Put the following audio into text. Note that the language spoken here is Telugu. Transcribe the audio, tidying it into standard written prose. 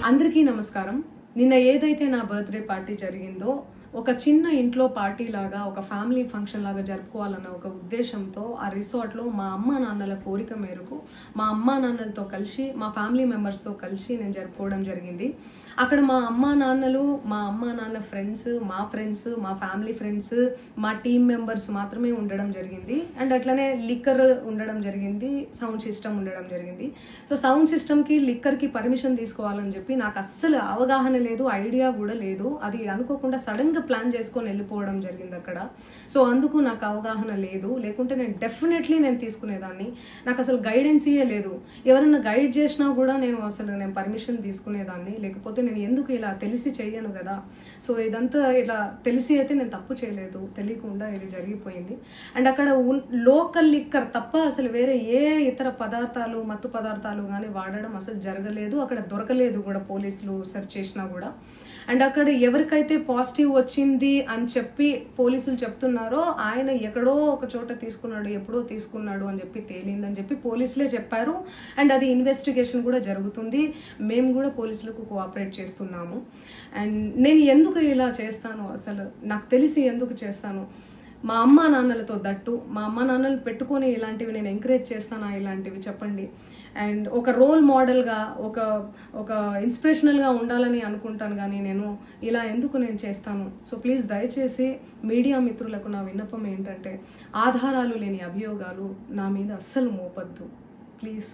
అందరికీ నమస్కారం. నిన్న ఏదైతే నా బర్త్డే పార్టీ జరిగిందో ఒక చిన్న ఇంట్లో పార్టీ లాగా ఒక ఫ్యామిలీ ఫంక్షన్ లాగా జరుపుకోవాలన్న ఒక ఉద్దేశంతో ఆ రిసార్ట్లో మా అమ్మ నాన్నల కోరిక మేరకు మా అమ్మ నాన్నలతో కలిసి మా ఫ్యామిలీ మెంబర్స్తో కలిసి నేను జరుపుకోవడం జరిగింది. అక్కడ మా అమ్మ నాన్న ఫ్రెండ్స్, మా ఫ్యామిలీ ఫ్రెండ్స్, మా టీమ్ మెంబర్స్ మాత్రమే ఉండడం జరిగింది. అండ్ అట్లనే లిక్కర్ ఉండడం జరిగింది, సౌండ్ సిస్టమ్ ఉండడం జరిగింది. సో సౌండ్ సిస్టమ్కి లిక్కర్కి పర్మిషన్ తీసుకోవాలని చెప్పి నాకు అస్సలు అవగాహన లేదు, ఐడియా కూడా లేదు. అది అనుకోకుండా సడన్గా ప్లాన్ చేసుకొని వెళ్ళిపోవడం జరిగింది అక్కడ. సో అందుకు నాకు అవగాహన లేదు, లేకుంటే నేను డెఫినెట్లీ తీసుకునేదాన్ని. నాకు అసలు గైడెన్సీయే లేదు. ఎవరైనా గైడ్ చేసినా కూడా నేను పర్మిషన్ తీసుకునేదాన్ని, లేకపోతే నేను ఎందుకు ఇలా తెలిసి చెయ్యను కదా. సో ఇదంతా ఇలా తెలిసి అయితే నేను తప్పు చేయలేదు, తెలియకుండా ఇది జరిగిపోయింది. అండ్ అక్కడ లోకల్ లిక్కర్ తప్ప అసలు వేరే ఏ ఇతర పదార్థాలు, మత్తు పదార్థాలు కానీ వాడడం అసలు జరగలేదు. అక్కడ దొరకలేదు కూడా, పోలీసులు సెర్చ్ చేసినా కూడా. అండ్ అక్కడ ఎవరికైతే పాజిటివ్ వచ్చింది అని చెప్పి పోలీసులు చెప్తున్నారో ఆయన ఎక్కడో ఒక చోట తీసుకున్నాడు, ఎప్పుడో తీసుకున్నాడు అని చెప్పి తేలిందని చెప్పి పోలీసులే చెప్పారు. అండ్ అది ఇన్వెస్టిగేషన్ కూడా జరుగుతుంది. మేము కూడా పోలీసులకు కోఆపరేట్ చేస్తున్నాము. అండ్ నేను ఎందుకు ఇలా చేస్తాను, అసలు నాకు తెలిసి ఎందుకు చేస్తాను, మా అమ్మ నాన్నలతో దట్టు మా అమ్మ నాన్నలు పెట్టుకొని ఇలాంటివి నేను ఎంకరేజ్ చేస్తానా, ఇలాంటివి చెప్పండి. అండ్ ఒక రోల్ మోడల్గా, ఒక ఇన్స్పిరేషనల్గా ఉండాలని అనుకుంటాను, కానీ నేను ఇలా ఎందుకు చేస్తాను. సో ప్లీజ్ దయచేసి మీడియా మిత్రులకు నా విన్నపం ఏంటంటే, ఆధారాలు లేని అభియోగాలు నా మీద అస్సలు మోపద్దు ప్లీజ్.